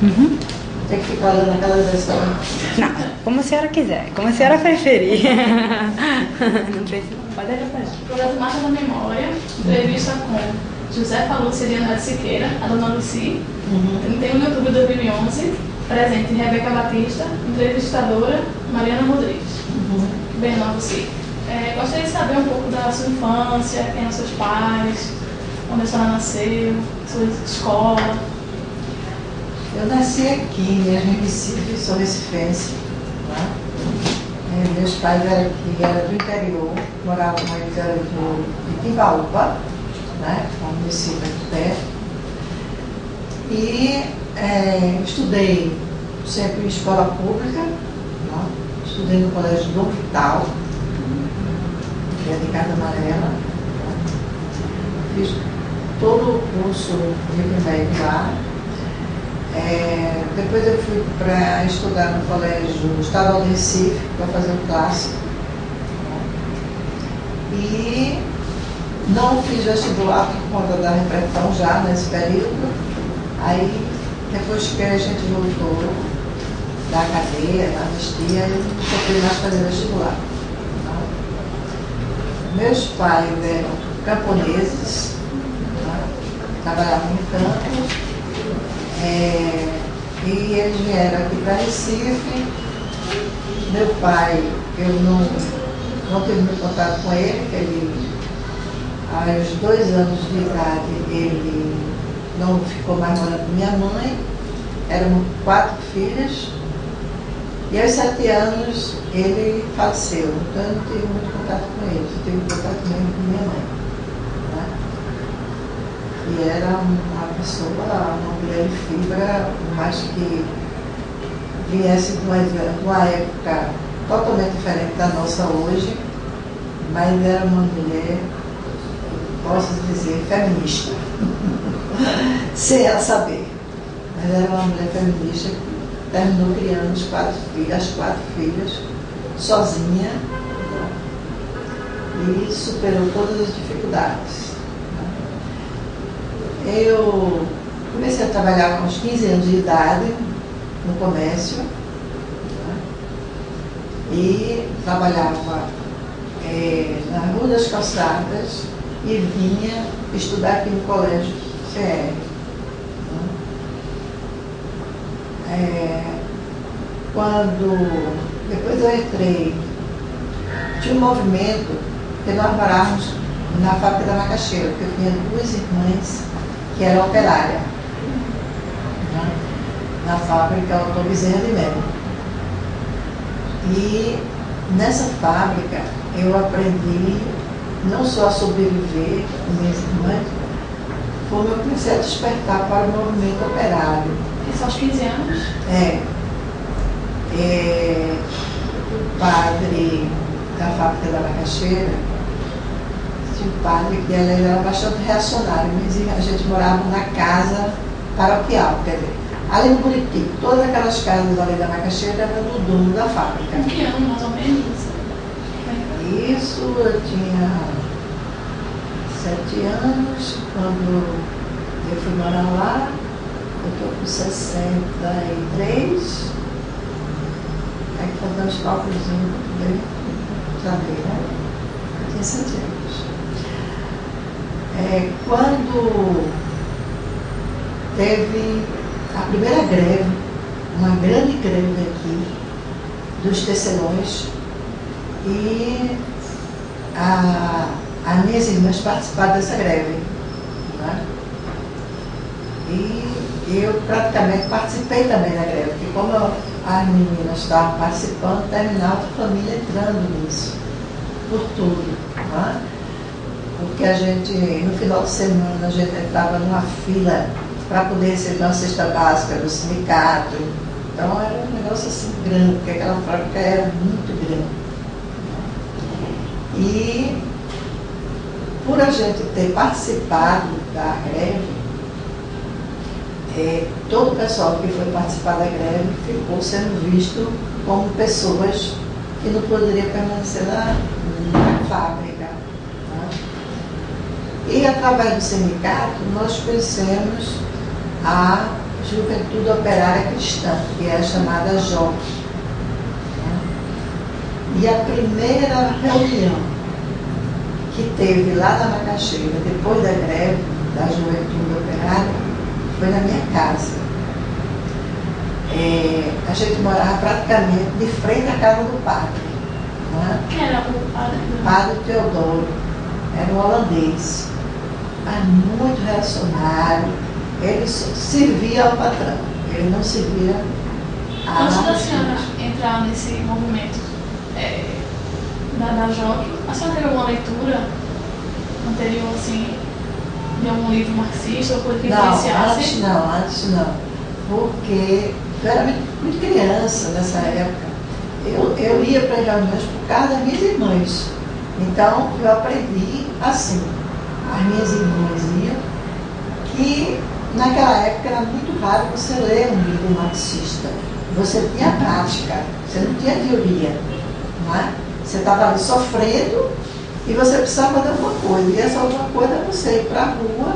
Uhum. Tem que ficar olhando aquela versão. Não, como a senhora quiser, como a senhora preferir. Não precisa, pode deixar pra lá. Projeto Marcha da Memória, entrevista com José Palúcia e Leonardo Siqueira, a dona Lucy, 31 de outubro de 2011, presente Rebeca Batista, entrevistadora Mariana Rodrigues. Bem, não, Lucy. Gostaria de saber um pouco da sua infância, quem eram seus pais, onde a senhora nasceu, sua escola. Eu nasci aqui, mesmo em Recife, sou recifense. Né? Meus pais eram aqui, eram do interior, moravam no interior de Timbaúba, né? Um município aqui perto. E estudei sempre em escola pública, né? Estudei no Colégio Dom Vital, que é de Casa Amarela. Né? Fiz todo o curso de primeiro lá. Depois eu fui para estudar no Colégio Estadual de Recife, para fazer o clássico. E não fiz vestibular por conta da repressão já nesse período. Aí, depois que a gente voltou da cadeia, da anistia, eu não fui mais fazer vestibular. Meus pais eram camponeses, trabalhavam no campo. E eles vieram aqui para Recife. Meu pai, eu não tive muito contato com ele, porque ele, aos 2 anos de idade, ele não ficou mais morando com minha mãe. Éramos 4 filhas. E aos 7 anos ele faleceu. Então eu não tive muito contato com ele, eu tive contato mesmo com minha mãe. E era uma pessoa, uma mulher de fibra, mais que viesse de uma época totalmente diferente da nossa hoje, mas era uma mulher, posso dizer, feminista, sem ela saber. Mas era uma mulher feminista que terminou criando as 4 filhas, sozinha, e superou todas as dificuldades. Eu comecei a trabalhar com uns 15 anos de idade no comércio, né? E trabalhava na Rua das Calçadas e vinha estudar aqui no Colégio CR. Né? Depois eu entrei, tinha um movimento que nós morávamos na fábrica da macaxeira, porque eu tinha 2 irmãs que era operária, né? Na fábrica Autor Bezerra de Melo. E nessa fábrica eu aprendi não só a sobreviver com minhas irmãs, como eu comecei a despertar para o movimento operário. Isso aos 15 anos? O padre da fábrica da macaxeira, o padre que ele era bastante reacionário, mas a gente morava na casa paroquial, quer dizer, ali no Buriti, todas aquelas casas ali da macaxeira eram do dono da fábrica. Em que ano, mais ou menos? Isso eu tinha 7 anos, quando eu fui morar lá, eu estou com 63, aí fazer uns cálculos para poder saber, né? Eu tinha 7 anos. Quando teve a primeira greve, uma grande greve aqui, dos tecelões, e as minhas irmãs participaram dessa greve. Né? E eu praticamente participei também da greve, porque como as meninas estavam participando, terminava a família entrando nisso, por tudo. Né? Porque a gente, no final de semana, a gente entrava numa fila para poder receber uma cesta básica do sindicato. Então era um negócio assim grande, porque aquela fábrica era muito grande. E por a gente ter participado da greve, todo o pessoal que foi participar da greve ficou sendo visto como pessoas que não poderiam permanecer na fábrica. E através do sindicato nós conhecemos a Juventude Operária Cristã, que é a chamada JOC. E a primeira reunião que teve lá na Macaxeira, depois da greve da Juventude Operária, foi na minha casa. A gente morava praticamente de frente à casa do padre. Quem era o padre? Padre Teodoro. Era um holandês, mas muito reacionário. Ele servia ao patrão, ele não servia a... Antes da senhora entrar nesse movimento da JOC, a senhora teve alguma leitura anterior, assim, de algum livro marxista ou coisa que influenciasse? Antes não. Porque eu era muito criança nessa época. Eu ia para as reuniões por causa das minhas irmãs. Então, eu aprendi assim. As minhas irmãs iam, que naquela época era muito raro você ler um livro marxista. Você tinha prática, você não tinha teoria. Não é? Você estava ali sofrendo e você precisava fazer alguma coisa. E essa alguma coisa é você ir para a rua,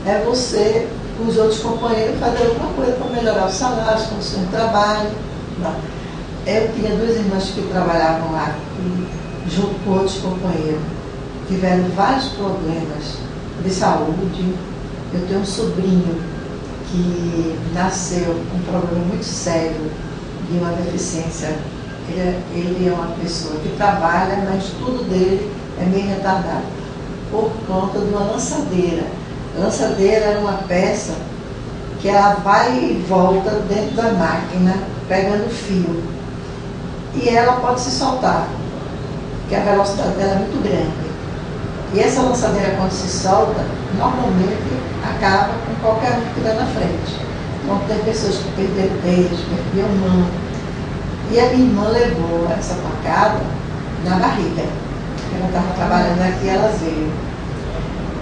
é você, com os outros companheiros, fazer alguma coisa para melhorar os salários, conseguir um trabalho. Não. Eu tinha duas irmãs que trabalhavam lá e, junto com outros companheiros, tiveram vários problemas de saúde. Eu tenho um sobrinho que nasceu com um problema muito sério de uma deficiência. Ele é uma pessoa que trabalha, mas tudo dele é meio retardado, por conta de uma lançadeira. A lançadeira é uma peça que ela vai e volta dentro da máquina, pegando fio. E ela pode se soltar, porque a velocidade dela é muito grande. E essa lançadeira, quando se solta, normalmente acaba com qualquer um que estiver na frente. Então tem pessoas que perderam dedos, perderam mão. E a minha irmã levou essa pancada na barriga. Ela estava trabalhando aqui, ela veio.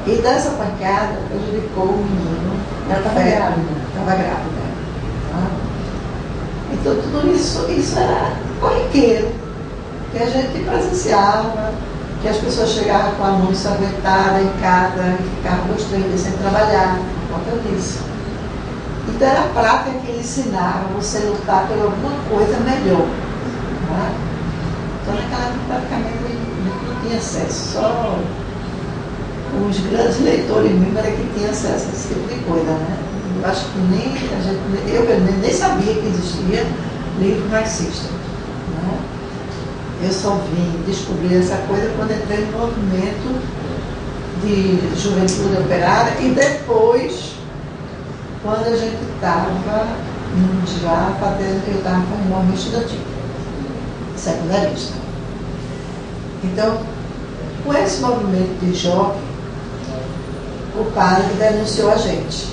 E dessa pancada prejudicou o menino. Ela estava grávida. Estava grávida. Então tudo isso era corriqueiro, que a gente presenciava, que as pessoas chegavam com a mão ensanguentada em casa e ficavam 2, 3 dias sem trabalhar, por conta disso. Então era a prática que ele ensinava você lutar por alguma coisa melhor. Né? Então naquela época praticamente não tinha acesso, só os grandes leitores mesmo era que tinham acesso a esse tipo de coisa. Né? Eu acho que eu nem sabia que existia livro marxista. Né? Eu só vim descobrir essa coisa quando entrei no movimento de juventude operária e depois, quando a gente estava já fazendo, eu estava fazendo movimento estudantil, secundarista. Então, com esse movimento de JOC, o padre denunciou a gente,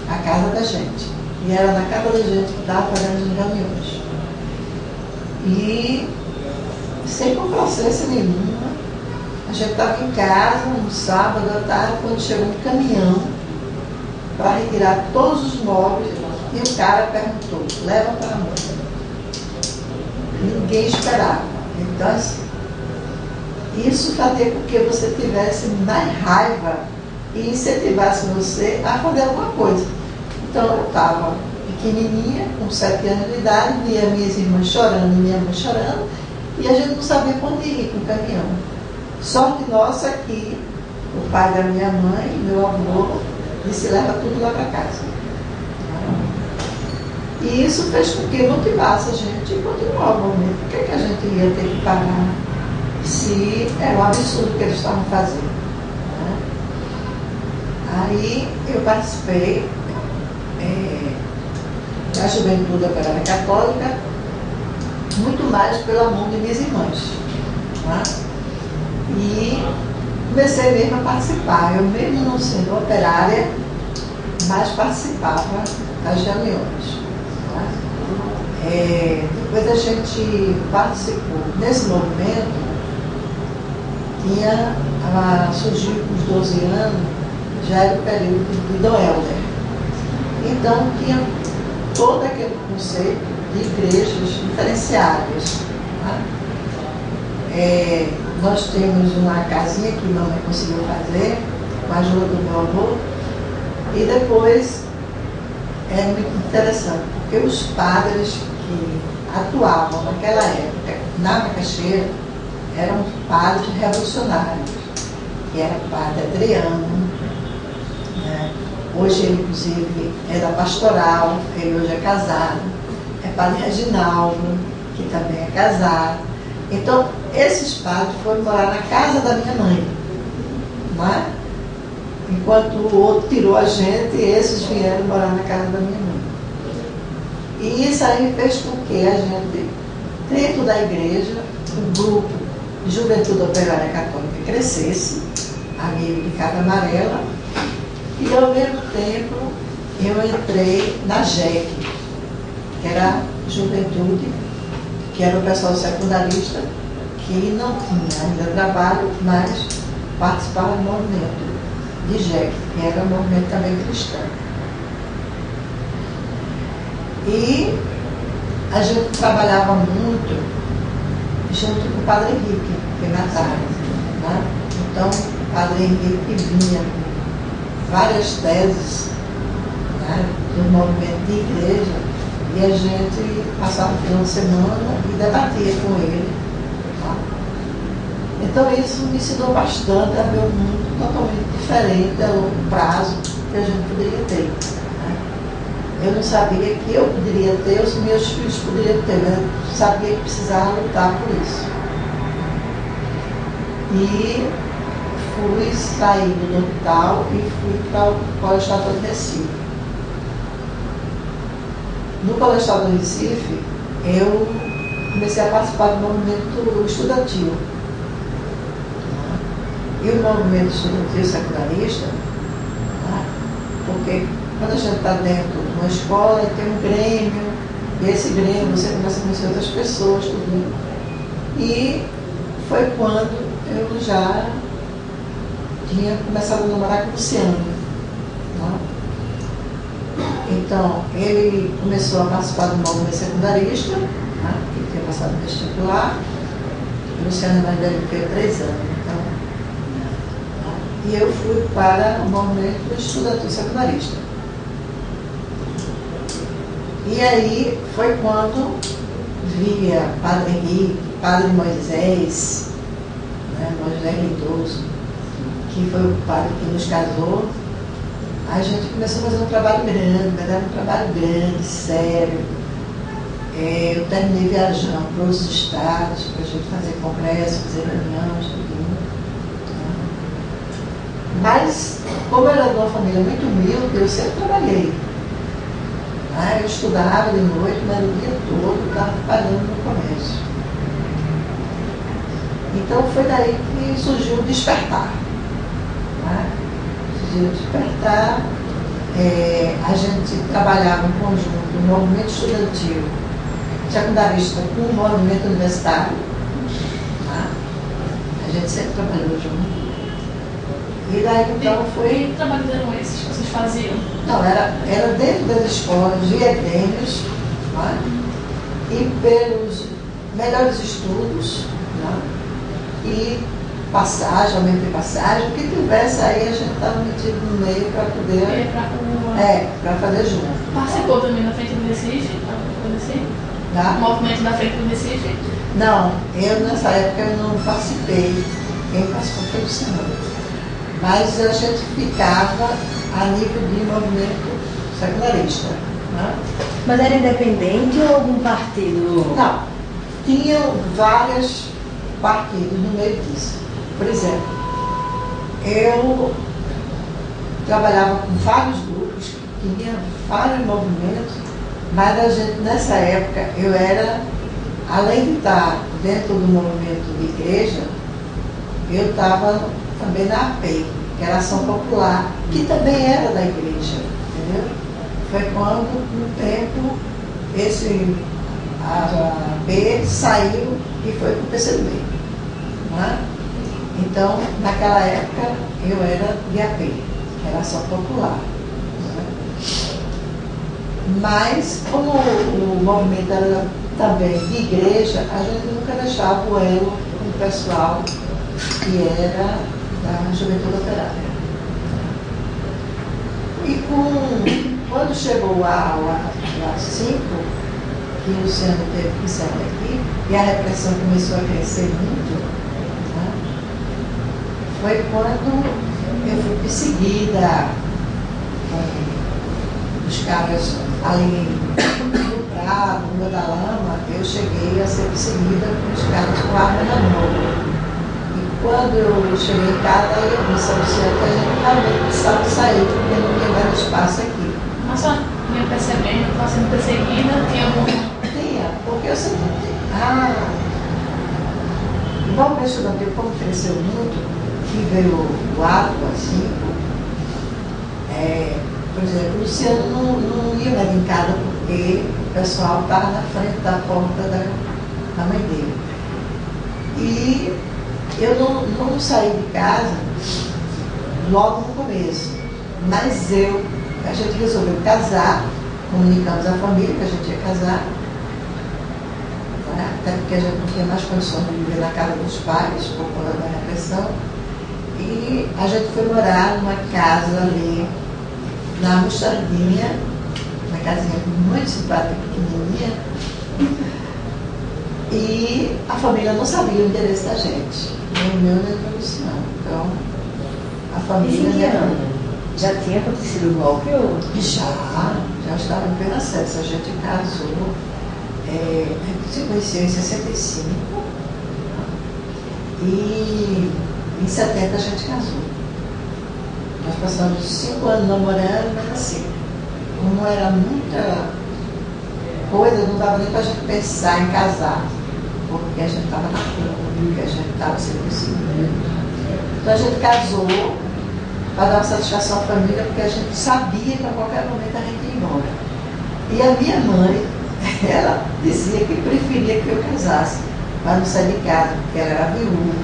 a casa da gente. E era na casa da gente que estava fazendo as reuniões. E sem complaciência nenhuma, a gente estava em casa, no sábado à tarde, quando chegou um caminhão para retirar todos os móveis, e o cara perguntou, leva para a moça. Ninguém esperava. Então, assim, isso fazia com que você tivesse mais raiva e incentivasse você a fazer alguma coisa. Então, eu estava pequenininha, com 7 anos de idade, via minhas irmãs chorando e minha mãe chorando, e a gente não sabia para onde ir com o caminhão. Sorte nossa que o pai da minha mãe, meu avô, disse, leva tudo lá para casa. E isso fez com que motivasse a gente a continuar o movimento. Por que a gente ia ter que parar se era um absurdo que eles estavam fazendo? Né? Aí eu participei da Juventude Operária Católica, muito mais pela mão de minhas irmãs. Né? E comecei mesmo a participar. Eu mesmo não sendo operária, mas participava das reuniões. Depois a gente participou nesse movimento, surgiu com os 12 anos, já era o período de Dom Helder. Então tinha todo aquele conceito de igrejas diferenciadas. Né? Nós temos uma casinha que mamãe conseguiu fazer, com a ajuda do meu avô, e depois é muito interessante, porque os padres que atuavam naquela época na macaxeira eram padres revolucionários, que era o padre Adriano, né? Hoje ele, inclusive, é da pastoral, ele hoje é casado, é padre Reginaldo, que também é casado. Então, esses padres foram morar na casa da minha mãe, não é? Enquanto o outro tirou a gente, esses vieram morar na casa da minha mãe. E isso aí fez com que a gente, dentro da igreja, o grupo de Juventude Operária Católica crescesse, amigo de Capa Amarela, e ao mesmo tempo eu entrei na JEC, que era a Juventude, que era o pessoal secundarista, que não tinha ainda trabalho, mas participava do movimento de JEC, que era um movimento também cristão. E a gente trabalhava muito junto com o Padre Henrique, que na tarde, né? Então, o Padre Henrique vinha com várias teses, né, do movimento de igreja, e a gente passava o final de semana e debatia com ele. Tá? Então, isso me ensinou bastante a ver um mundo totalmente diferente a longo prazo que a gente poderia ter. Eu não sabia que eu poderia ter, os meus filhos poderiam ter, mas eu sabia que precisava lutar por isso. E fui sair do hospital e fui para o Colégio Estadual de Recife. No Colégio Estadual de Recife, eu comecei a participar do movimento estudantil. E o movimento estudantil secundarista, porque quando a gente está dentro de uma escola, tem um grêmio, e esse grêmio você começa a conhecer outras pessoas, tudo. E foi quando eu já tinha começado a namorar com o Luciano. Né? Então, ele começou a participar do movimento secundarista, né? Ele tinha passado no vestibular, o Luciano mais velho do que eu, 3 anos. Então, e eu fui para o movimento estudantil secundarista. E aí foi quando via Padre Henrique, Padre Moisés, né, Moisés Lindoso, que foi o padre que nos casou, a gente começou a fazer um trabalho grande, mas era um trabalho grande, sério. Eu terminei viajando para outros estados, para a gente fazer congresso, fazer reuniões, tudo. Mas, como eu era de uma família muito humilde, eu sempre trabalhei. Eu estudava de noite, mas o dia todo estava trabalhando no comércio. Então foi daí que surgiu o despertar. Surgiu o despertar. A gente trabalhava em conjunto no movimento estudantil secundarista com o movimento universitário. A gente sempre trabalhou junto. E daí então foi. Que trabalhos eram esses que vocês faziam? Não, era dentro das escolas, via grêmios, né? E pelos melhores estudos, né? E passagem, aumento de passagem, o que tivesse aí a gente estava metido no meio para poder. Para fazer junto. Participou também da Frente do Recife? Tá? O movimento da Frente do Recife? Não, eu nessa época eu não participei. Quem participou foi o senhor. Mas a gente ficava a nível de movimento secundarista. Né? Mas era independente ou algum partido? Não, tinham vários partidos no meio disso. Por exemplo, eu trabalhava com vários grupos, tinha vários movimentos, mas a gente, nessa época, eu era, além de estar dentro do movimento de igreja, eu estava também na APEI, que era Ação Popular, que também era da igreja, entendeu? Foi quando, no tempo, a APEI saiu e foi para o PCdoB. Né? Então, naquela época, eu era de APEI, que era Ação Popular. Né? Mas, como o movimento era também de igreja, a gente nunca deixava o elo com o pessoal que era da Juventude Operária. E quando chegou o ato 5, que o Luciano teve que sair daqui, e a repressão começou a crescer muito, né? Foi quando eu fui perseguida com os caras ali no Prado, no da Lama. Eu cheguei a ser perseguida com os caras com arma na mão. E quando eu cheguei em casa, eu disse ao Luciano que a gente realmente precisava sair, porque não tinha mais espaço aqui. Mas só vinha percebendo, estava sendo perseguida, tinha algum... Tinha, porque eu sempre... o movimento estudantil, como cresceu muito, que veio o ato, assim, por exemplo, o Luciano não ia mais em casa porque o pessoal estava na frente da porta da mãe dele. E eu não saí de casa logo no começo, mas a gente resolveu casar, comunicamos à família que a gente ia casar, né? Até porque a gente não tinha mais condições de viver na casa dos pais por conta da repressão. E a gente foi morar numa casa ali na Mostardinha, uma casinha muito simpática, pequenininha, e a família não sabia o endereço da gente, nem o meu nem o do Luciano. Então, a família... Já tinha acontecido o golpe ou? Já estava em pleno acesso. A gente casou, a gente se conheceu em 65 e em 70 a gente casou. Nós passamos 5 anos namorando, mas assim, como era muita coisa, não dava nem para a gente pensar em casar, porque a gente estava na rua, porque a gente estava sendo perseguido. Então a gente casou para dar uma satisfação à família, porque a gente sabia que a qualquer momento a gente ia embora. E a minha mãe, ela dizia que preferia que eu casasse, para não sair de casa, porque ela era viúva,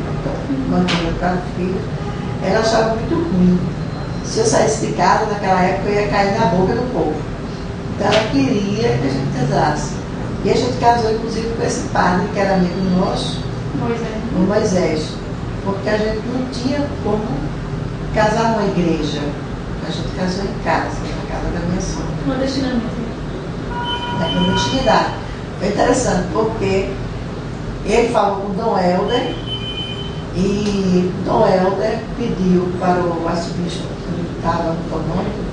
mantendo 4 filhos. Ela achava muito ruim. Se eu saísse de casa naquela época, eu ia cair na boca do povo. Então ela queria que a gente casasse. E a gente casou, inclusive, com esse padre, que era amigo nosso, o Moisés, porque a gente não tinha como casar numa igreja. A gente casou em casa, na casa da minha sogra. Clandestinamente. Na clandestinidade. Foi interessante, porque ele falou com Dom Helder, e Dom Helder pediu para o arcebispo que estava no comando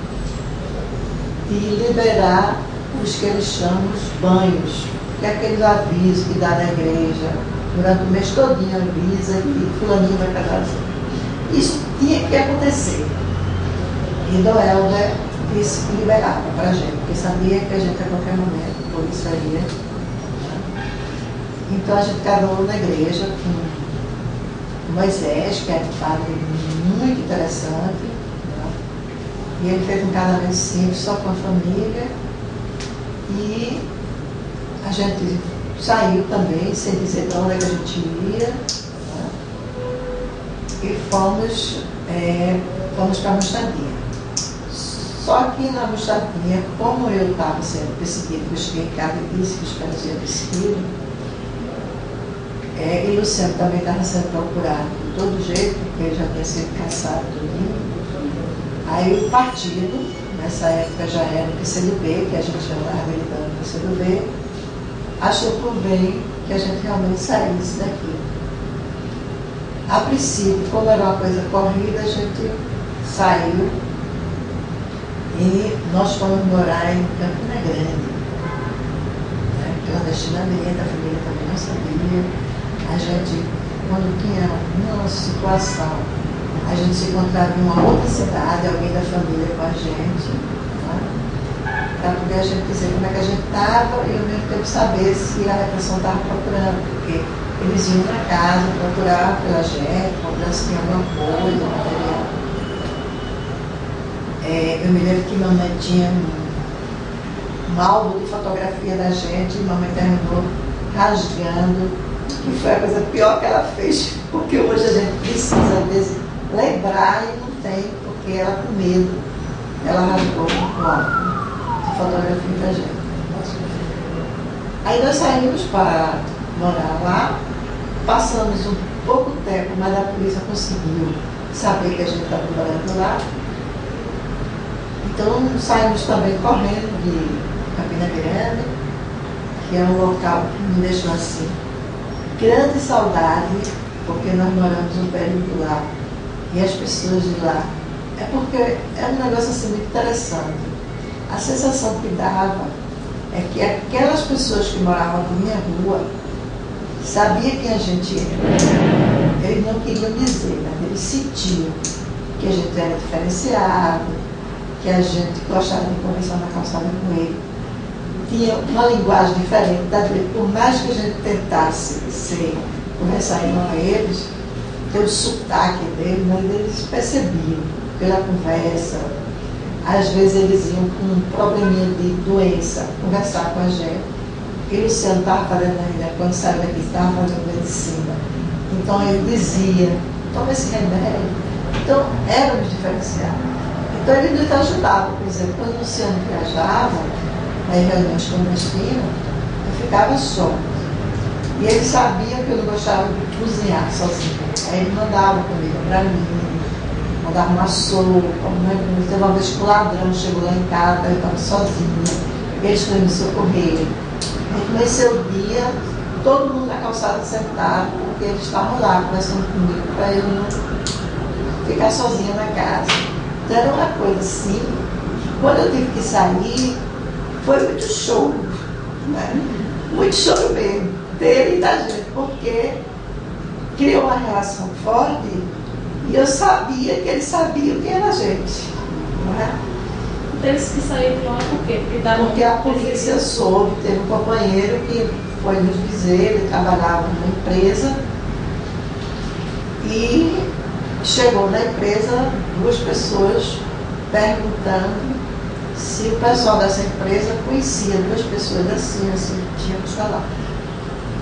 de liberar os que eles chamam os banhos, que é aqueles avisos que dá na igreja, durante o mês todinho avisa que fulaninho vai casar. Isso tinha que acontecer. E Dom Helder disse que liberava para a gente, porque sabia que a gente a qualquer momento, por isso aí. Então a gente casou na igreja com Moisés, que é um padre muito interessante, né? E ele fez um casamento simples, só com a família, e a gente saiu também, sem dizer para onde a gente ia, né? E fomos para Mostardinha. Só que na Mostardinha, como eu estava sendo perseguido, eu cheguei em casa e disse que os caras iam perseguido, e Luciano também estava sendo procurado de todo jeito, porque ele já tinha sido caçado tudo. Aí o partido, nessa época já era o PCdoB, que a gente já estava militando no PCdoB, achou por bem que a gente realmente saísse daqui. A princípio, como era uma coisa corrida, a gente saiu e nós fomos morar em Campina Grande, né? Clandestinamente, a família também não sabia. A gente, quando tinha uma situação, a gente se encontrava em uma outra cidade, alguém da família com a gente, né? Para poder a gente dizer como é que a gente estava e ao mesmo tempo saber se a repressão estava procurando, porque eles iam na casa procurar pela gente, procurar se tinha alguma coisa, material. Eu me lembro que mamãe tinha um álbum de fotografia da gente e mamãe terminou rasgando. Que foi a coisa pior que ela fez, porque hoje a gente precisa, às vezes, lembrar e não tem, porque ela, com medo, ela rasgou o álbum de fotografia da gente. Aí nós saímos para morar lá, passamos um pouco tempo, mas a polícia conseguiu saber que a gente estava morando lá. Então saímos também correndo de Campina Grande, que é um local que me deixou assim, grande saudade, porque nós moramos um período lá, e as pessoas de lá, é porque é um negócio assim muito interessante. A sensação que dava é que aquelas pessoas que moravam na minha rua sabiam quem a gente era. Eles não queriam dizer, mas eles sentiam que a gente era diferenciado, que a gente gostava de conversar na calçada com ele. Tinha uma linguagem diferente da dele. Por mais que a gente tentasse conversar igual a eles, ter o sotaque dele, mas eles percebiam pela conversa. Às vezes eles iam com um probleminha de doença conversar com a gente. E o Luciano estava fazendo ainda, quando saiu daqui, estava fazendo medicina. Então ele dizia, toma esse remédio. Então éramos diferenciados. Então ele nos ajudava, por exemplo, quando o Luciano viajava, nas reuniões clandestinas, eu ficava só. E ele sabia que eu não gostava de cozinhar sozinho. Aí ele mandava comida para mim, mandava uma sopa. Teve uma vez que o ladrão chegou lá em casa, eu estava sozinha. Eles foram me socorrer. Aí comecei o dia, todo mundo na calçada sentado, porque eles estavam lá conversando comigo para eu não ficar sozinha na casa. Então era uma coisa assim, quando eu tive que sair, foi muito choro, né? Muito choro mesmo, dele e da gente, porque criou uma relação forte e eu sabia que ele sabia o que era a gente. Né? Teve que sair de lá por quê? Porque a polícia soube, teve um companheiro que foi nos dizer, ele trabalhava numa empresa e chegou na empresa 2 pessoas perguntando se o pessoal dessa empresa conhecia 2 pessoas assim, tinha que falar.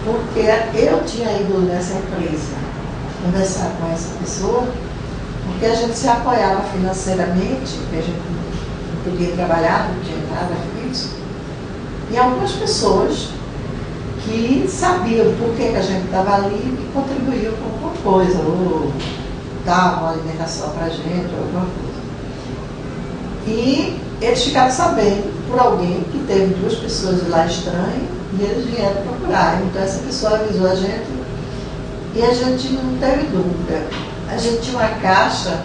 Porque eu tinha ido nessa empresa conversar com essa pessoa, porque a gente se apoiava financeiramente, porque a gente não podia trabalhar, não tinha nada fixo, e algumas pessoas que sabiam por que a gente estava ali e contribuíam com alguma coisa, ou davam uma alimentação para a gente, ou alguma coisa. E eles ficaram sabendo por alguém que teve 2 pessoas lá estranhas e eles vieram procurar. Então essa pessoa avisou a gente e a gente não teve dúvida. A gente tinha uma caixa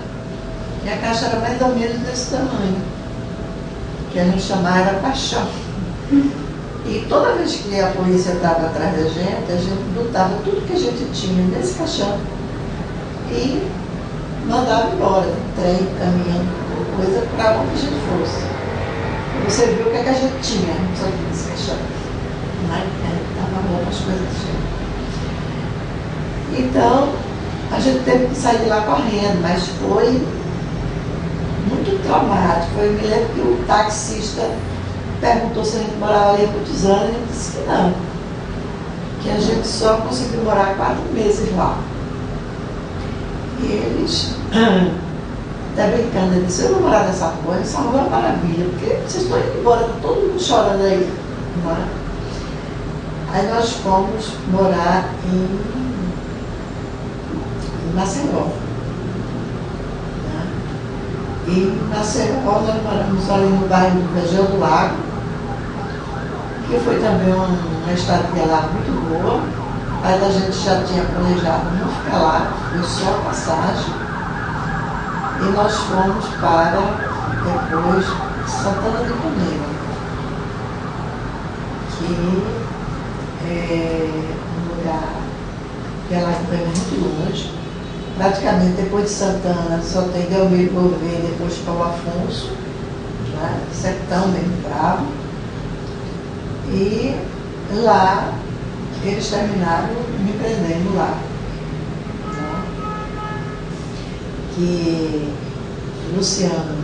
e a caixa era mais ou menos desse tamanho, que a gente chamava paixão. E toda vez que a polícia estava atrás da gente, a gente botava tudo que a gente tinha nesse caixão e mandava embora, trem, caminhão, coisa para onde a gente fosse. Você viu o que, é que a gente tinha, só que nesse caixão. Estava bom as coisas do jeito. Então, a gente teve que sair de lá correndo, mas foi muito traumático. Eu me lembro que o taxista perguntou se a gente morava ali há muitos anos e eu disse que não. Que a gente só conseguiu morar 4 meses lá. E eles, até brincando, ele disse, eu vou morar nessa rua é uma maravilha, porque vocês estão indo embora, está todo mundo chorando aí. Não é? Aí nós fomos morar em Maceió. Né? E em Maceió nós moramos ali no bairro do Feijão do Lago, que foi também uma estadia lá muito boa. Mas a gente já tinha planejado não ficar lá, foi só a passagem. E nós fomos para, depois, Santana de Ipanema, que é um lugar que ela é muito longe. Praticamente, depois de Santana, só tem Delmiro Gouveia e depois Paulo Afonso, né? Sertão mesmo bravo. E lá, eles terminaram me prendendo lá. Né? Que Luciano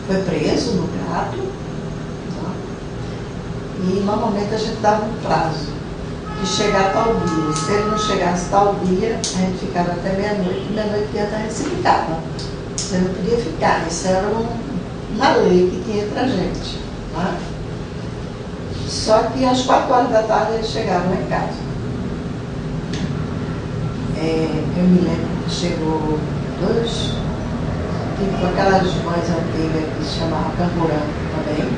foi preso no Crato. Né? E normalmente a gente dava um prazo de chegar tal dia. Se ele não chegasse tal dia, a gente ficava até meia-noite, e meia-noite ia até se ficava. Você não podia ficar, isso era uma lei que tinha entre a gente. Né? Só que às 4 horas da tarde eles chegaram em casa. Eu me lembro que chegou 2 tipo aquelas mães antigas que se chamavam Camburão também,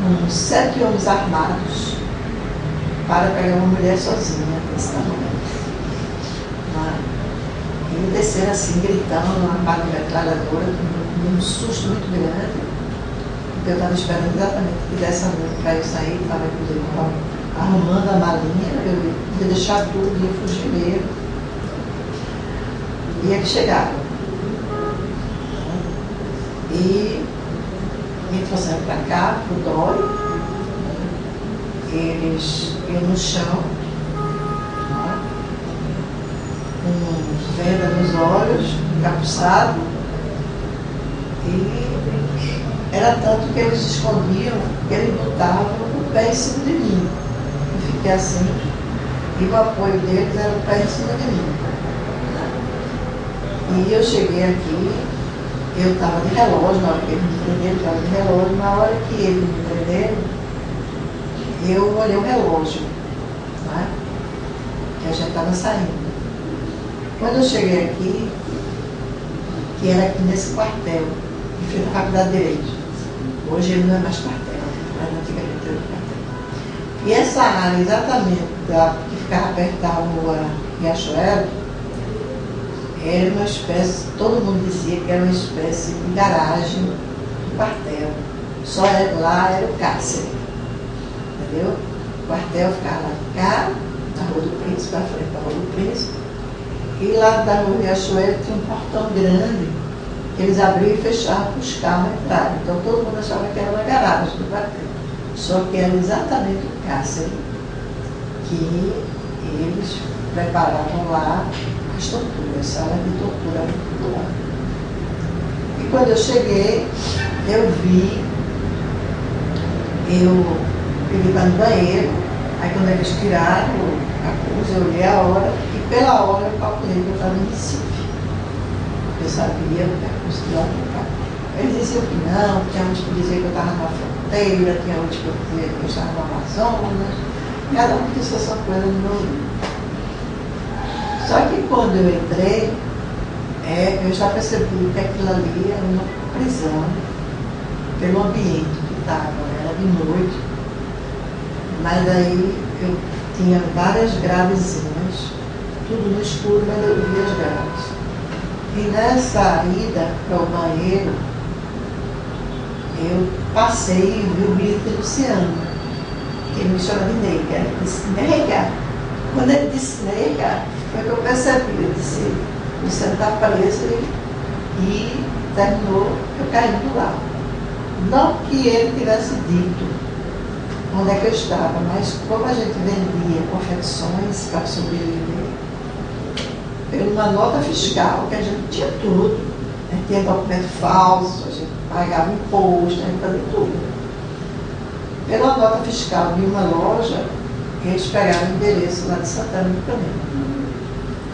com 7 homens armados para pegar uma mulher sozinha desse tamanho. E desceram assim, gritando, uma barra metralhadora, um susto muito grande. Eu estava esperando exatamente que desse a noite para eu sair, estava inclusive arrumando a malinha, eu ia deixar tudo, ia fugir mesmo. E eles chegaram. E me trouxeram para cá, para o Dói. Eles iam no chão, com venda nos olhos, encapuçado. E era tanto que eles escondiam, que eles botavam o pé em cima de mim. Eu fiquei assim, e o apoio deles era o pé em cima de mim. E eu cheguei aqui, eu estava de relógio, na hora que eles me prenderam, eu estava de relógio, na hora que eles me prenderam, eu olhei o relógio, né? Que a gente estava saindo. Quando eu cheguei aqui, que era aqui nesse quartel, eu fui na Faculdade de Direito. Hoje ele não é mais quartel, mas antigamente era quartel. E essa área exatamente que ficava perto da rua Riachuelo, era uma espécie, todo mundo dizia que era uma espécie de garagem do quartel. Só lá era o cárcere. Entendeu? O quartel ficava lá de cá, na Rua do Príncipe, à frente da Rua do Príncipe. E lá da Rua Riachuelo tinha um portão grande, que eles abriam e fechavam para os carros entrarem. Então todo mundo achava que era uma garagem do quartel. Só que era exatamente o cárcere que eles preparavam lá as torturas, sala de tortura do lado. E quando eu cheguei, eu vi, eu pedi para ir no banheiro, aí quando eles tiraram a coisa, eu olhei a hora, e pela hora eu calculei que eu estava em Recife. Eu sabia que era considerado para cá. Eles diziam que não, tinha uns que diziam que eu estava na fronteira, tinha outros que diziam que eu estava no Amazonas, cada um disse essa coisa no meu ouvido. Só que quando eu entrei, eu já percebi que aquilo ali era uma prisão, pelo ambiente que estava, era de noite, mas aí eu tinha várias gravezinhas, tudo no escuro, mas eu via as graves. E nessa ida para o banheiro, eu passei e vi o grito de Luciano, que ele me chama de nega, ele disse nega. Quando ele disse nega, foi que eu percebi, eu disse, Luciano está preso e terminou eu caindo lá. Não que ele tivesse dito onde é que eu estava, mas como a gente vendia confecções para sobreviver, pela uma nota fiscal, que a gente tinha tudo, a gente tinha documento falso, a gente pagava imposto, a gente fazia tudo. Pela nota fiscal de uma loja, eles pegaram o endereço lá de Santana do Caminho.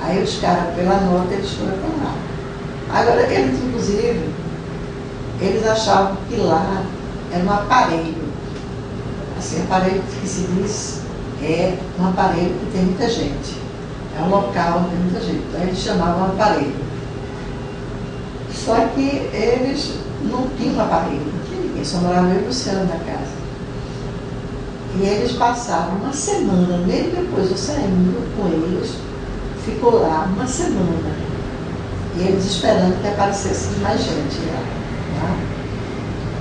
Aí os caras, pela nota, eles foram para lá. Agora, eles, inclusive, eles achavam que lá era um aparelho. Assim, aparelho que se diz é um aparelho que tem muita gente. É um local onde tem muita gente. Então, eles chamavam aparelho. Só que eles não tinham aparelho, não tinha ninguém, só morava eu e o Luciano na casa. E eles passaram uma semana, mesmo depois eu saindo com eles, ficou lá uma semana. E eles esperando que aparecesse mais gente lá. Tá?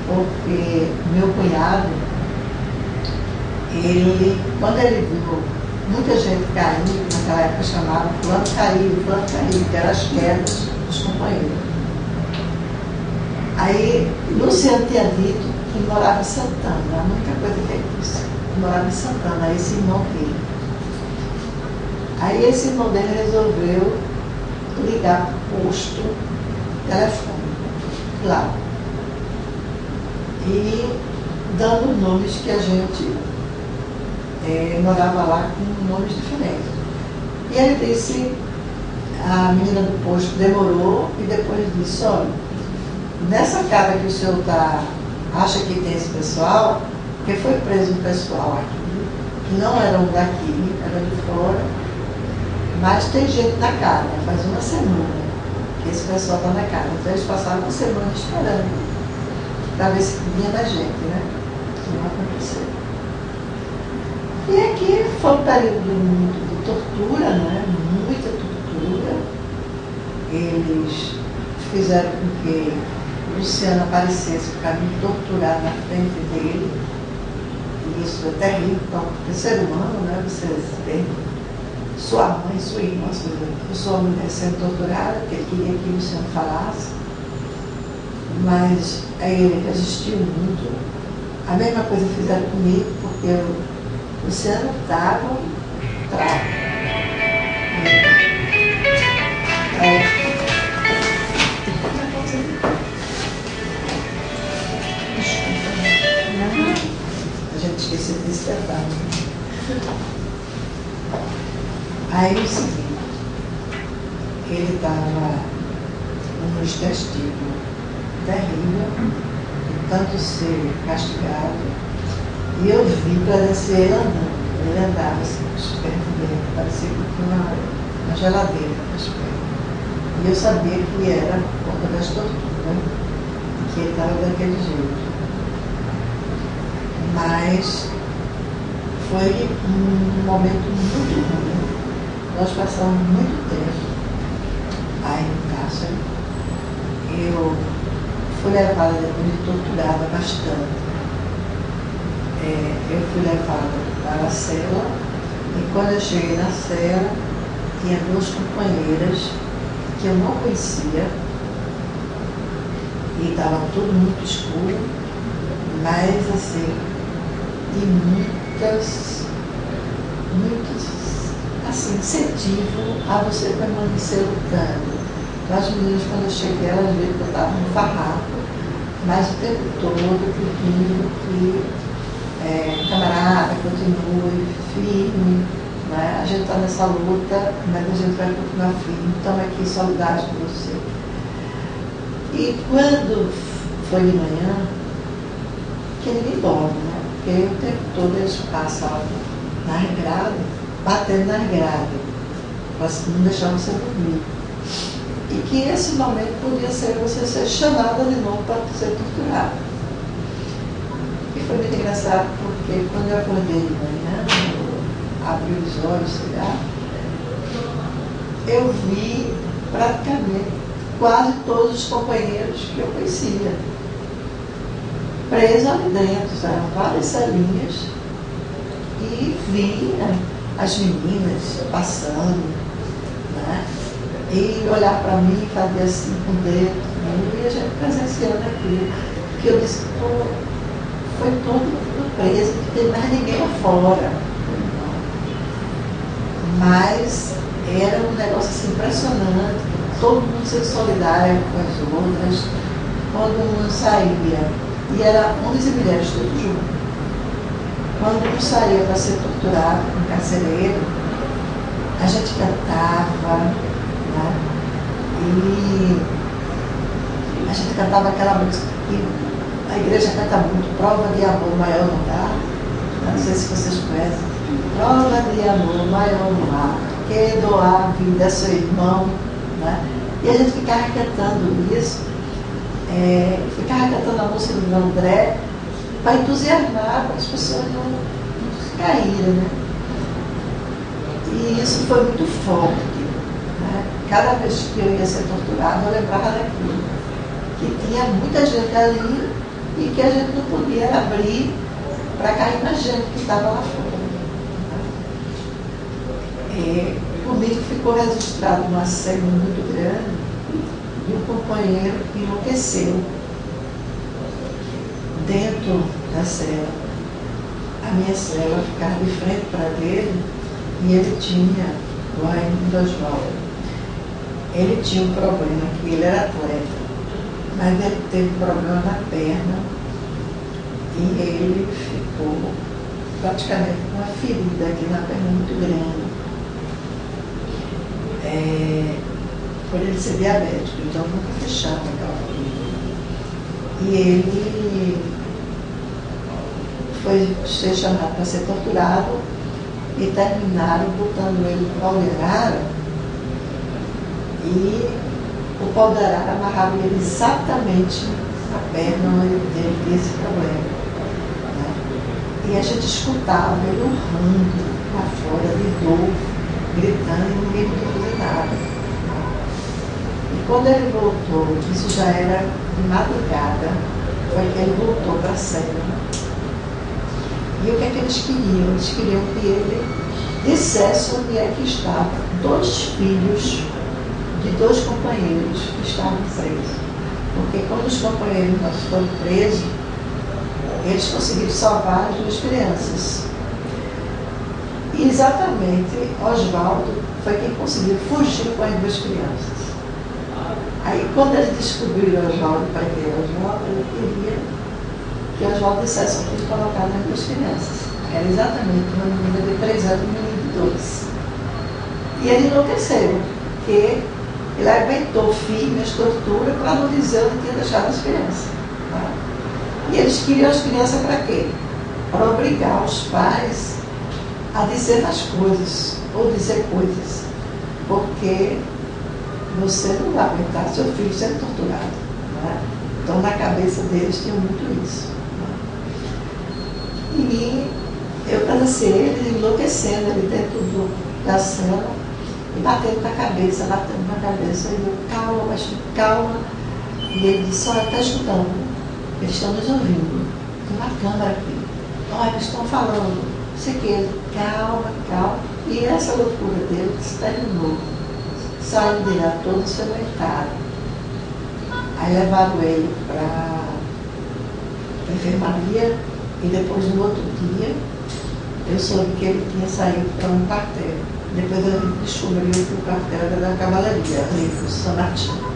Porque meu cunhado, quando ele viu muita gente caindo, naquela época chamava fulano caiu, que eram as quedas dos companheiros. Aí Luciano tinha dito que morava em Santana, a única coisa que ele disse, que morava em Santana, esse irmão dele. Aí esse irmão dele resolveu ligar para o posto telefônico lá. E dando nomes que a gente morava lá com nomes diferentes. E ele disse, a menina do posto demorou e depois disse, olha, nessa casa que o senhor acha que tem esse pessoal, porque foi preso um pessoal aqui, que não eram daqui, era de fora, mas tem gente na casa, faz uma semana. que esse pessoal está na casa. Então eles passavam uma semana esperando para ver se vinha da gente, né? Não aconteceu. E aqui foi um período de tortura, né? Muita tortura. Eles fizeram com que o Luciano aparecesse para me torturar na frente dele. E isso é terrível, então, porque ser humano, né? Você vê sua mãe, sua irmã, sua mulher sendo torturada, porque ele queria que o Luciano falasse. Mas aí ele resistiu muito. A mesma coisa fizeram comigo, porque o Luciano estava a gente esqueceu desse detalhe. Aí o seguinte, ele estava num testículos terrível, de tanto ser castigado, e eu vi, presenciei ele andando. Ele andava assim, com os pés dentro, parecia que tinha uma geladeira com os pés. E eu sabia que era por conta das torturas, que ele estava daquele jeito. Mas foi um momento muito ruim. Nós passamos muito tempo aí no cárcere. Eu fui levada, me torturava bastante. Eu fui levada para a cela e quando eu cheguei na cela, tinha duas companheiras que eu não conhecia e estava tudo muito escuro, mas assim, de muitas, assim, incentivo a você permanecer lutando. Então, as meninas, quando eu cheguei, elas viram que eu estava no farrapo, mas o tempo todo pedindo que camarada, continue firme, né? A gente está nessa luta, mas a gente vai continuar firme, então aqui solidários com você. E quando foi de manhã, que ninguém dorme, né? Porque o tempo todo eles passavam nas grades, batendo nas grades, para não deixar você dormir. E que esse momento podia ser você ser chamada de novo para ser torturada. E foi muito engraçado porque quando eu acordei de manhã, abri os olhos, sei lá, eu vi praticamente quase todos os companheiros que eu conhecia presos ali dentro, eram várias celinhas, e vi as meninas passando, né? E olhar para mim e fazer assim com o dedo, e a gente presenciando aquilo. Que eu disse, pô, foi tudo preso, não tem mais ninguém lá fora. Mas era um negócio assim, impressionante, todo mundo sendo solidário com as outras, todo mundo saía, e era homens e mulheres todos juntos. Quando um saía para ser torturado, um carcereiro, a gente cantava, né? E a gente cantava aquela música que a igreja canta muito, prova de amor maior não dá. Não sei se vocês conhecem. Prova de amor maior não há, que doar a vida a seu irmão, né? E a gente ficava cantando isso, ficava cantando a música do André, para entusiasmar, para as pessoas não caírem, né? E isso foi muito forte, né? Cada vez que eu ia ser torturada, eu lembrava daquilo, que tinha muita gente ali e que a gente não podia abrir para cair na gente que estava lá fora. Comigo ficou registrado uma cena muito grande de um companheiro que enlouqueceu dentro da cela. A minha cela ficava de frente para dele e ele tinha, o Raimundo Oswaldo, ele tinha um problema, que ele era atleta, mas ele teve um problema na perna e ele ficou praticamente com uma ferida aqui na perna muito grande. Por ele ser diabético, então nunca fechava aquela ferida. E ele foi ser chamado para ser torturado e terminaram botando ele para olhar e o pau de arara amarrava ele exatamente na perna onde ele teve esse problema. Né? E a gente escutava ele urrando lá fora de dor, gritando e ninguém podia fazer nada. Né? E quando ele voltou, isso já era de madrugada, foi que ele voltou para a cela. E o que é que eles queriam? Eles queriam que ele dissesse onde é que estavam 2 filhos de 2 companheiros que estavam presos. Porque quando os companheiros nossos foram presos, eles conseguiram salvar as 2 crianças. E exatamente Oswaldo foi quem conseguiu fugir com as 2 crianças. Aí quando eles descobriram Oswaldo, para que Oswaldo, ele queria que Oswaldo dissesse onde ele colocava as 2 crianças. Era exatamente uma menina de 3 anos e um menino de 2. E ele enlouqueceu, porque ele aguentou firme as torturas para não dizer onde tinha deixado as crianças. Tá? E eles queriam as crianças para quê? Para obrigar os pais a dizer as coisas, ou dizer coisas. Porque você não vai aguentar seu filho sendo torturado. Né? Então, na cabeça deles tinha muito isso. Né? E eu presenciei ele enlouquecendo ali dentro da cela e batendo na cabeça. E eu, calma, mas calma. E ele disse, olha, está escutando, eles estão nos ouvindo. Tem uma câmera aqui. Olha, eles estão falando. Sei que ele, calma. E essa loucura dele se terminou. Saindo dele a todo ensanguentado. Aí levaram ele para a enfermaria e depois no outro dia eu soube que ele tinha saído para um quartel. Depois a gente descobriu que o quartel era da cavalaria, ali do São Martinho.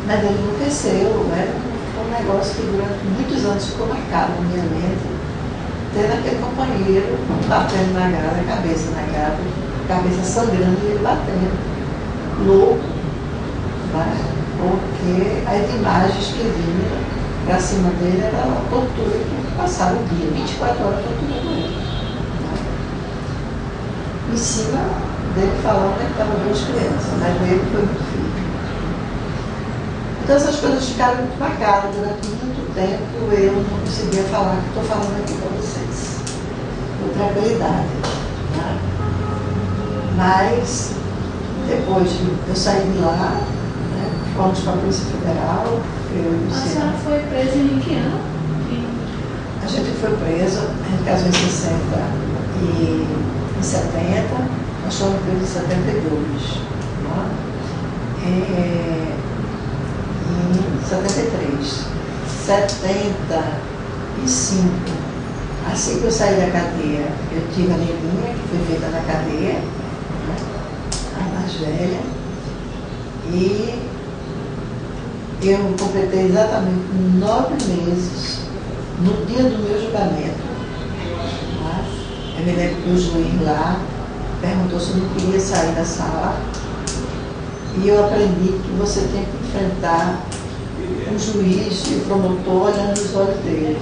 Mas ele enlouqueceu, era um negócio que durante muitos anos ficou marcado na minha mente, tendo aquele companheiro batendo na grade, a cabeça na grade, a cabeça sangrando e ele batendo, louco, né? Porque as imagens que vinham para cima dele era a tortura que passava o dia, 24 horas torturando ele. Em cima dele falando que estavam 2 crianças, mas ele foi muito filho. Então essas coisas ficaram muito marcadas. Durante muito tempo eu não conseguia falar o que estou falando aqui para vocês. Com tranquilidade. Né? Mas depois eu saí de lá, né? Fomos para a Polícia Federal. A senhora foi presa em que ano? A gente foi preso, a gente casou em 60 e em 70, nós fomos presos em 72. Né? Em 73, 75, assim que eu saí da cadeia, eu tive a neguinha, que foi feita na cadeia, né? A mais velha, e eu completei exatamente 9 meses no dia do meu julgamento. Né? Eu me lembro que o juiz lá perguntou se eu não queria sair da sala. E eu aprendi que você tem que enfrentar o juiz e o promotor olhando nos olhos dele.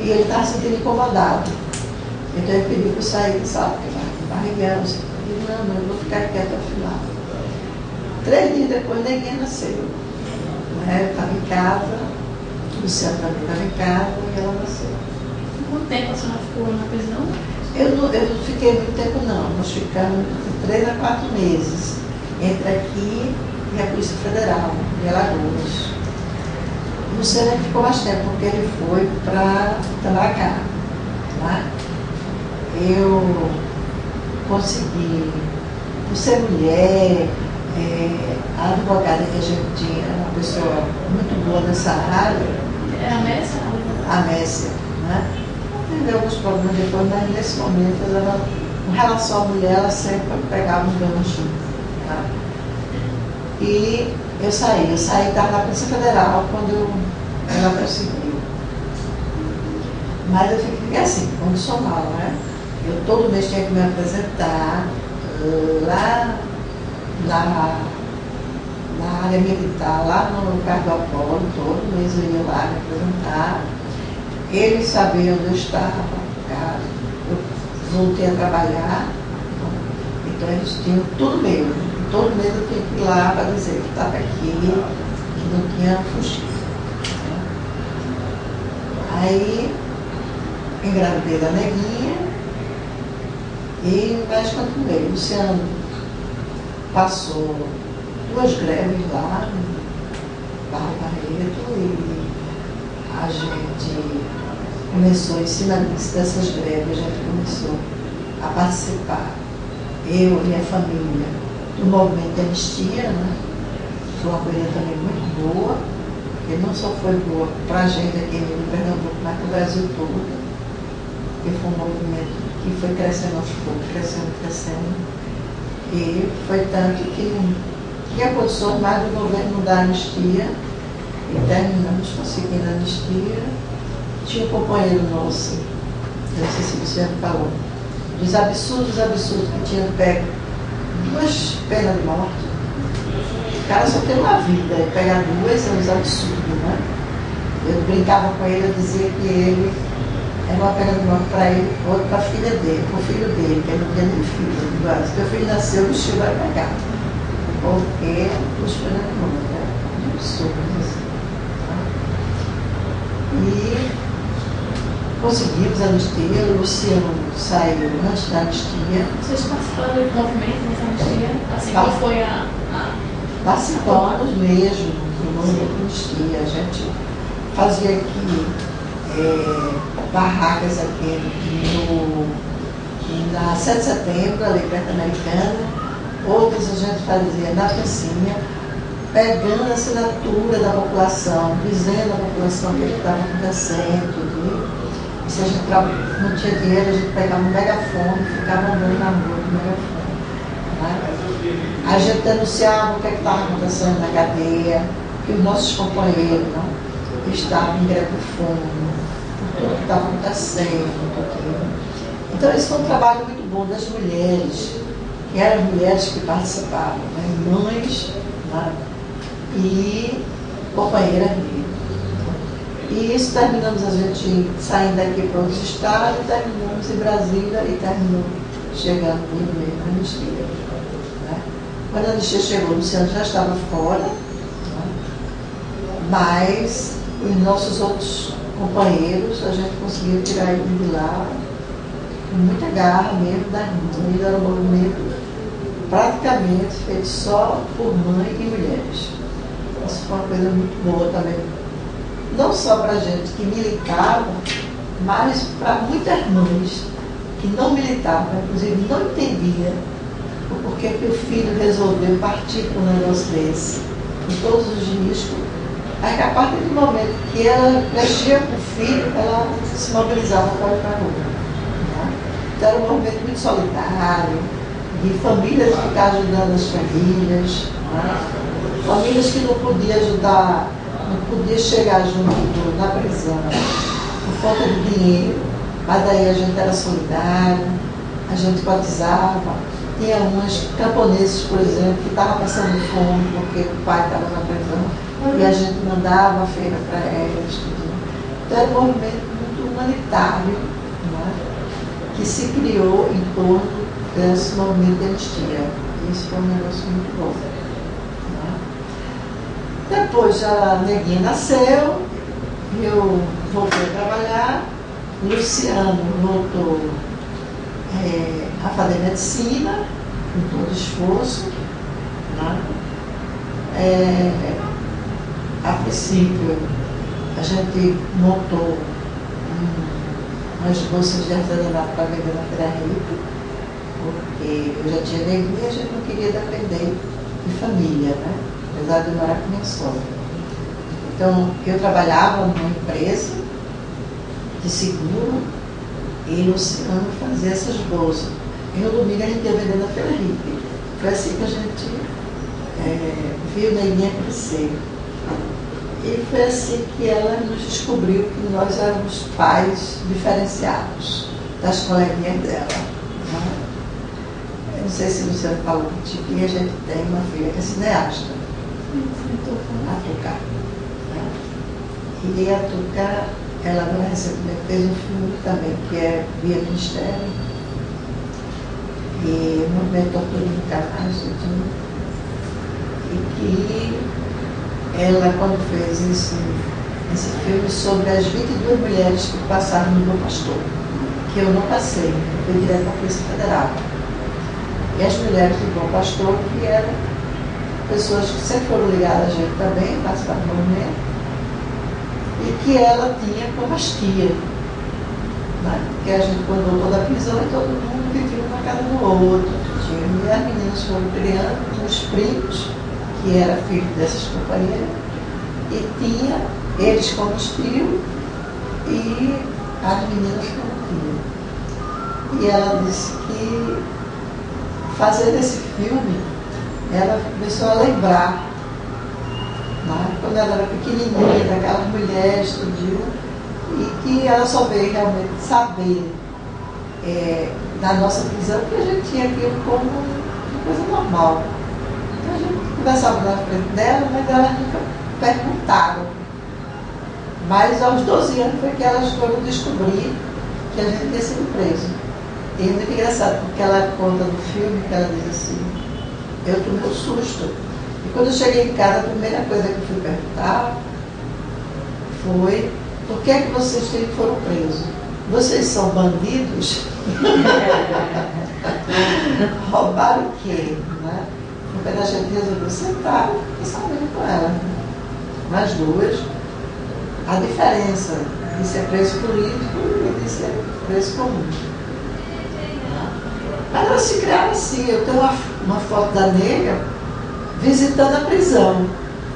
E ele estava se sentindo incomodado. Então ele pediu para eu sair da sala, porque barrigueiro. Eu disse, não, eu vou ficar quieto ao final. 3 dias depois ninguém nasceu. Eu estava em casa, o Luciano também estava em casa e ela nasceu. Quanto tempo a senhora ficou na prisão? Eu não fiquei muito tempo não, nós ficamos de 3 a 4 meses, entre aqui e a Polícia Federal, de Alagoas. O Luciano ficou mais tempo, porque ele foi para Itamaracá. Né? Eu consegui, por ser mulher, a advogada que a gente tinha, uma pessoa muito boa nessa área. É a Messia? A Messia, né? Teve alguns problemas depois, mas nesse momento, ela, com relação à mulher, ela sempre pegava um gancho. Tá? E eu saí, estava na Polícia Federal quando ela perseguiu. Mas eu fiquei assim, condicional, né? Eu todo mês tinha que me apresentar lá na área militar, lá no lugar do Apolo, todo mês eu ia lá me apresentar. Eles sabiam onde eu estava, eu voltei a trabalhar, então eles tinham tudo meu. todo mês eu tinha que ir lá para dizer que estava aqui, que não tinha fugido. Aí engravidei da neguinha e mais continuei. O Luciano passou 2 greves lá no Barro Barreto e a gente começou, em cima dessas greves, a gente começou a participar, eu e minha família, do movimento de anistia, né? Foi uma coisa também muito boa, porque não só foi boa para a gente aqui em Pernambuco, mas para o Brasil todo, porque foi um movimento que foi crescendo aos poucos, crescendo, e foi tanto que aconteceu mais do governo da anistia, e terminamos conseguindo a anistia. Tinha um companheiro nosso, eu não sei se você falou, dos absurdos que tinham pego 2 penas de morte. O cara só tem uma vida, e pegar 2 é um absurdo, né? Eu brincava com ele, eu dizia que ele era uma pena de morte para ele, outra para a filha dele, para o filho dele, que ele não tinha nem filho. Eu digo, se teu filho nasceu, o Chico vai pegar. Porque os penas de morte, é um absurdo assim. E conseguimos a anistia, o Luciano saiu antes da anistia. Vocês participaram do movimento nessa anistia? Assim, qual foi a... Participamos mesmo do movimento de anistia. A gente fazia aqui barracas aqui na 7 de setembro, ali perto da Americana. Outras a gente fazia na Pensinha, pegando a assinatura da população, dizendo à população o que estava acontecendo. E se a gente não tinha dinheiro, a gente pegava um megafone e ficava andando na rua com o megafone. Né? A gente denunciava o que estava acontecendo na cadeia, que os nossos companheiros estavam em greve de fome, tudo que estava acontecendo. Então, isso foi um trabalho muito bom das mulheres, que eram mulheres que participavam, né? Mães, né? E companheiras dele. E isso terminamos a gente saindo daqui para outros estados, terminamos em Brasília e terminou chegando mesmo na anistia. Né? Quando a anistia chegou, o Luciano já estava fora, né? Mas os nossos outros companheiros, a gente conseguiu tirar ele de lá com muita garra mesmo da mãe, era um movimento praticamente feito só por mãe e mulheres. Isso foi uma coisa muito boa também. Não só para a gente que militava, mas para muitas mães que não militavam, inclusive não entendiam o porquê que o filho resolveu partir para um negócio desse, com todos os riscos. Aí que a partir do momento que ela mexia com o filho, ela se mobilizava para ir para a rua. Né? Então era um movimento muito solidário, de famílias que ficavam ajudando as famílias, né? Famílias que não podiam ajudar, não podia chegar junto na prisão por falta de dinheiro, mas daí a gente era solidário, a gente cotizava. Tinha umas camponeses, por exemplo, que estavam passando fome porque o pai estava na prisão e a gente mandava a feira para elas. Então era um movimento muito humanitário, né, que se criou em torno desse movimento de anistia. Isso foi um negócio muito bom. Depois a neguinha nasceu, eu voltei a trabalhar, Luciano voltou a fazer medicina, com todo esforço. Né? A princípio, a gente montou umas bolsas de artesanato para vender na Feira Rica, porque eu já tinha neguinha e a gente não queria depender de família, né? Apesar de eu morar com minha sogra. Então, eu trabalhava numa empresa de seguro e Luciano fazia essas bolsas. E no domingo a gente ia vender na Feira Rica. Foi assim que a gente viu a neguinha crescer. E foi assim que ela nos descobriu que nós éramos pais diferenciados das coleguinhas dela. Né? Eu não sei se o Luciano falou que a gente tem uma filha que é cineasta. A Tuca. E a Tuca, ela agora recentemente fez um filme também, que é Via Ministério, e o movimento Tortura de Canais, e que ela, quando fez esse filme sobre as 22 mulheres que passaram no Bom Pastor, que eu não passei, eu fui direto para a Polícia Federal. E as mulheres do Bom Pastor, que eram pessoas que sempre foram ligadas a gente também, participaram do movimento, e que ela tinha como as tias, né? Porque a gente, quando voltou da prisão, e todo mundo vivia uma casa do outro. E as meninas foram criando uns primos, que era filho dessas companheiras, e tinha eles como tios e as meninas como tias. E ela disse que fazendo esse filme, ela começou a lembrar, né, quando ela era pequenininha, daquelas mulheres, tudinho, e que ela só veio realmente saber da nossa prisão, que a gente tinha aquilo como uma coisa normal. Então a gente conversava na frente dela, mas elas nunca perguntaram. Mas aos 12 anos foi que elas foram descobrir que a gente tinha sido preso. E é muito engraçado, porque ela conta no filme que ela diz assim, eu tomei um susto. E quando eu cheguei em casa, a primeira coisa que eu fui perguntar foi, por que é que vocês foram presos? Vocês são bandidos? Roubaram o quê? Né? Porque a gente resolveu sentar e sabendo com ela. Nas duas, a diferença de ser preso político e de ser preso comum. Mas ela se criava assim. Eu tenho uma foto da nega visitando a prisão.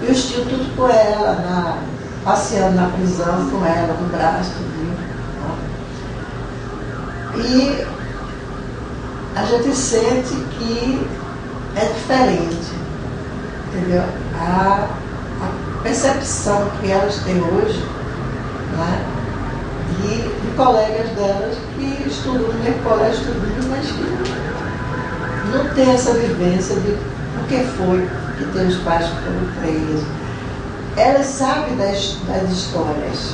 E os tios tudo com ela, passeando na prisão com ela, no braço, tudo. E a gente sente que é diferente, entendeu? A percepção que elas têm hoje, né, de colegas delas que estudam no mesmo colégio, mas que não tem essa vivência de o que foi que tem os pais que foram presos. Elas sabem das histórias.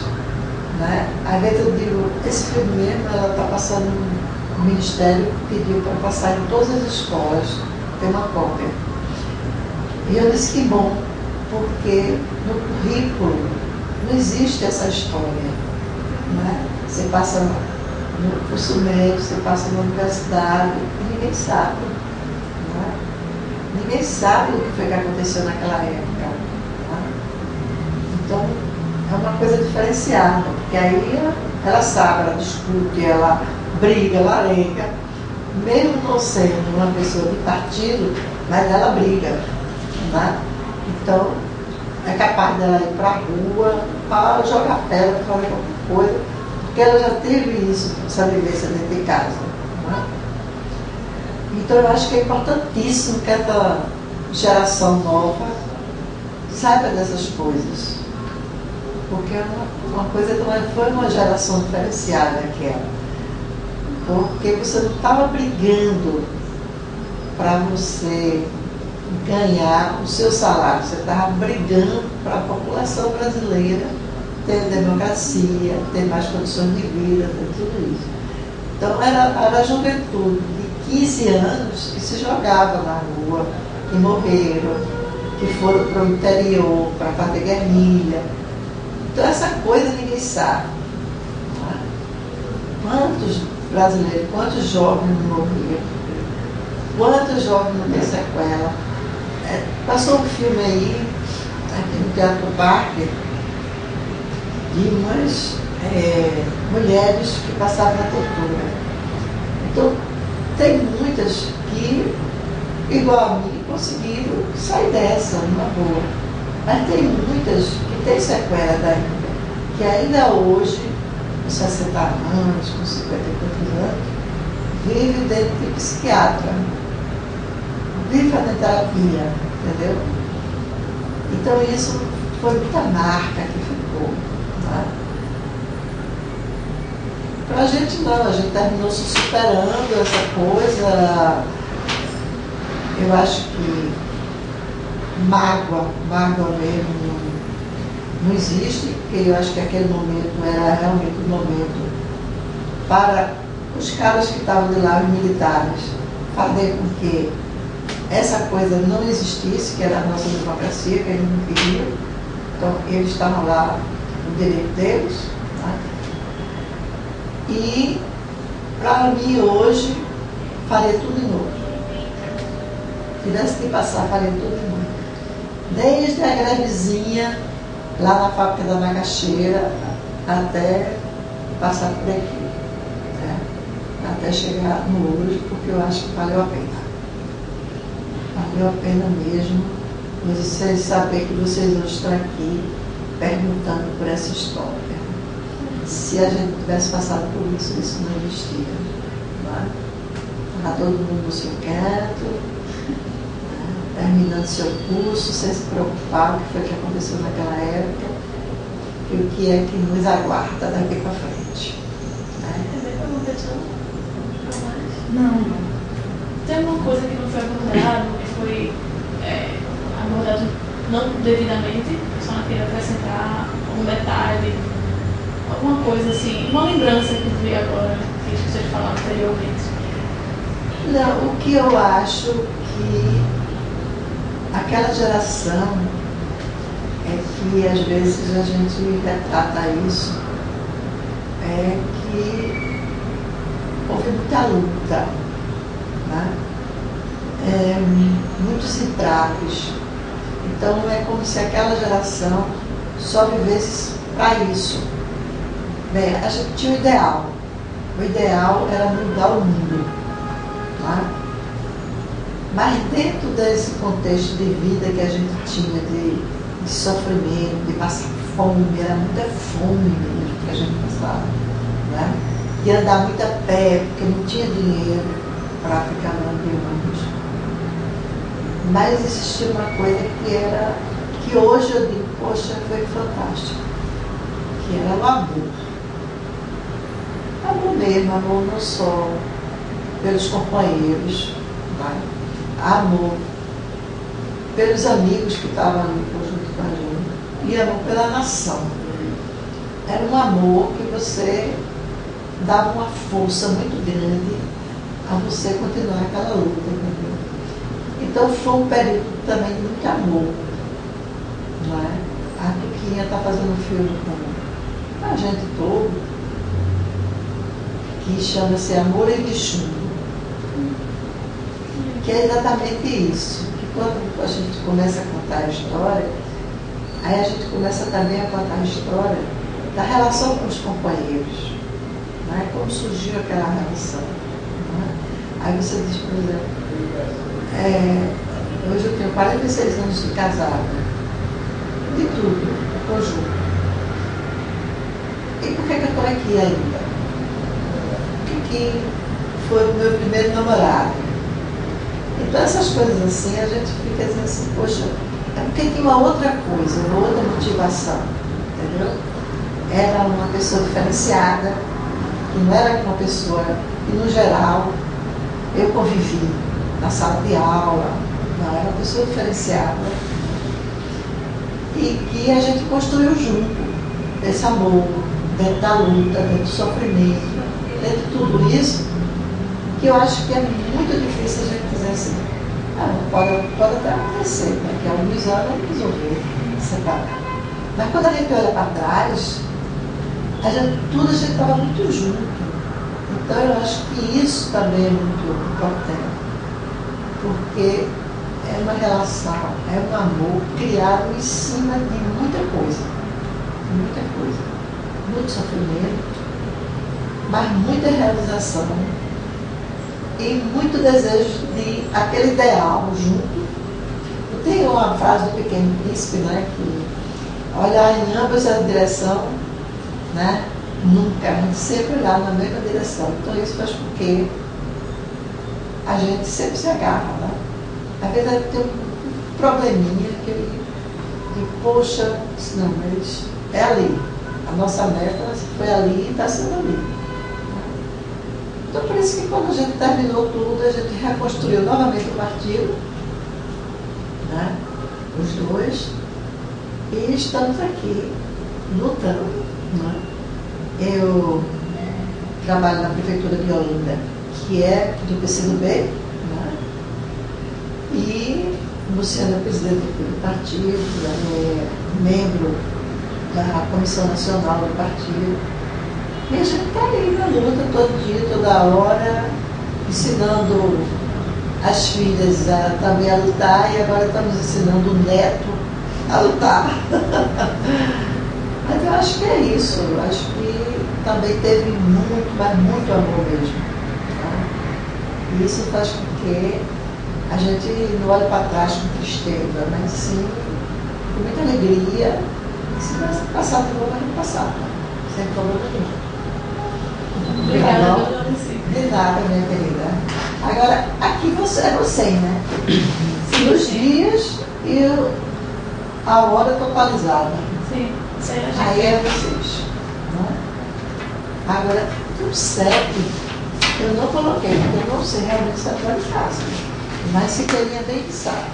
Né? Às vezes eu digo, esse filme mesmo, ela está passando, o Ministério pediu para passar em todas as escolas, tem uma cópia. E eu disse que bom, porque no currículo não existe essa história. Né? Você passa no curso médio, você passa na universidade, e ninguém sabe. Né? Ninguém sabe o que foi que aconteceu naquela época. Né? Então, é uma coisa diferenciada, porque aí ela sabe, ela discute, ela briga, ela alega, mesmo não sendo uma pessoa de partido, mas ela briga. Né? Então, é capaz dela ir para a rua, para jogar pedra, para fazer qualquer coisa, porque ela já teve isso, essa vivência dentro de casa. Né? Então, eu acho que é importantíssimo que essa geração nova saiba dessas coisas. Porque uma coisa que não foi uma geração diferenciada aquela. Porque você não estava brigando para você ganhar o seu salário, você estava brigando para a população brasileira ter democracia, ter mais condições de vida, ter tudo isso. Então era a juventude de 15 anos que se jogava na rua, que morreram, que foram para o interior, para fazer guerrilha. Então essa coisa ninguém sabe. Né? Quantos brasileiros, quantos jovens morreram? Quantos jovens não têm sequela? Passou um filme aí, aqui no Teatro Parque, de umas mulheres que passavam a tortura. Então, tem muitas que, igual a mim, conseguiram sair dessa, numa boa. Mas tem muitas que têm sequela daí, que ainda hoje, com 60 anos, com 50 e poucos anos, vive dentro de psiquiatra, vive fazendo terapia, entendeu? Então isso foi muita marca que ficou. Né? Pra gente não, a gente terminou se superando essa coisa. Eu acho que mágoa mesmo não existe, porque eu acho que aquele momento era realmente um momento para os caras que estavam de lá, os militares, fazer com que essa coisa não existisse, que era a nossa democracia, que eles não queriam. Então, eles estavam lá no direito deles. Né? E, para mim, hoje, faria tudo de novo. Se tivesse que passar, faria tudo de novo. Desde a grevezinha, lá na fábrica da macaxeira, até passar por aqui. Né? Até chegar no hoje, porque eu acho que valeu a pena. Valeu a pena mesmo vocês saber que vocês hoje estão aqui perguntando por essa história. Se a gente tivesse passado por isso, isso não existia. Estava todo mundo no seu canto, né? Terminando seu curso, sem se preocupar com o que foi que aconteceu naquela época e o que é que nos aguarda daqui para frente. Não. Tem alguma coisa que não foi abordada, que foi abordado não devidamente? Só não queria acrescentar um detalhe, alguma coisa assim, uma lembrança que eu vi agora, que vocês falaram anteriormente. Não, o que eu acho que aquela geração é que às vezes a gente retrata isso, é que houve muita luta, né? Muitos entraves. Então é como se aquela geração só vivesse para isso. Bem, a gente tinha o ideal. O ideal era mudar o mundo. Tá? Mas dentro desse contexto de vida que a gente tinha, de sofrimento, de passar fome, era muita fome mesmo que a gente passava. Né? De andar muito a pé, porque não tinha dinheiro para ficar andando de ônibus. Mas existia uma coisa que hoje eu digo, poxa, foi fantástico, que era o amor. Amor mesmo, amor não só pelos companheiros, né? Amor pelos amigos que estavam ali junto com a gente, e amor pela nação. Era um amor que você dava uma força muito grande a você continuar aquela luta, entendeu? Então foi um período também de muito amor. Não é? A Tuquinha está fazendo um filme com a gente todo, que chama-se Amor e Chumbo. Que é exatamente isso. Que quando a gente começa a contar a história, aí a gente começa também a contar a história da relação com os companheiros. Não é? Como surgiu aquela relação. Não é? Aí você diz, por exemplo, hoje eu tenho 46 anos de casada, de tudo, do conjunto. E por que eu estou aqui ainda? Que foi o meu primeiro namorado. Então essas coisas assim, a gente fica dizendo assim, poxa, é porque tinha uma outra coisa, uma outra motivação, entendeu? Era uma pessoa diferenciada, que não era uma pessoa que no geral eu convivi na sala de aula, não, era uma pessoa diferenciada e que a gente construiu junto esse amor, dentro da luta, dentro do sofrimento, dentro de tudo isso, que eu acho que é muito difícil a gente dizer assim, pode até acontecer, daqui a alguns anos a gente resolver separar. Mas quando a gente olha para trás, tudo a gente estava muito junto. Então eu acho que isso também é muito importante, porque é uma relação, é um amor criado em cima de muita coisa, muito sofrimento, mas muita realização e muito desejo de aquele ideal junto. Tem uma frase do Pequeno Príncipe, né, que olhar em ambas as direções, né, nunca, a gente sempre olhar na mesma direção. Então isso faz com que a gente sempre se agarra, né? Às vezes a gente tem um probleminha que poxa, não, mas é ali. A nossa meta foi ali e está sendo ali. Então, por isso que quando a gente terminou tudo, a gente reconstruiu novamente o partido, né? Os dois, e estamos aqui lutando. Né? Eu trabalho na Prefeitura de Olinda, que é do PCdoB, né? E Luciana é presidente do partido, membro da Comissão Nacional do partido. E a gente está aí na luta todo dia, toda hora, ensinando as filhas também a lutar, e agora estamos ensinando o neto a lutar. Mas eu acho que é isso, eu acho que também teve muito, mas muito amor mesmo. Tá? E isso faz com que a gente não olhe para trás com tristeza, mas sim com muita alegria. E se passar de novo, a gente passar, sem problema nenhum. Obrigada, dona Lucy. De nada, minha querida. Agora, aqui você é você, né? Sim, Os sim. dias e a hora totalizada. Sim, isso aí eu já Aí é vocês. Né? Agora, o CEP, eu não coloquei, porque eu não sei realmente se é atualizado. Mas se queria bem que sabe.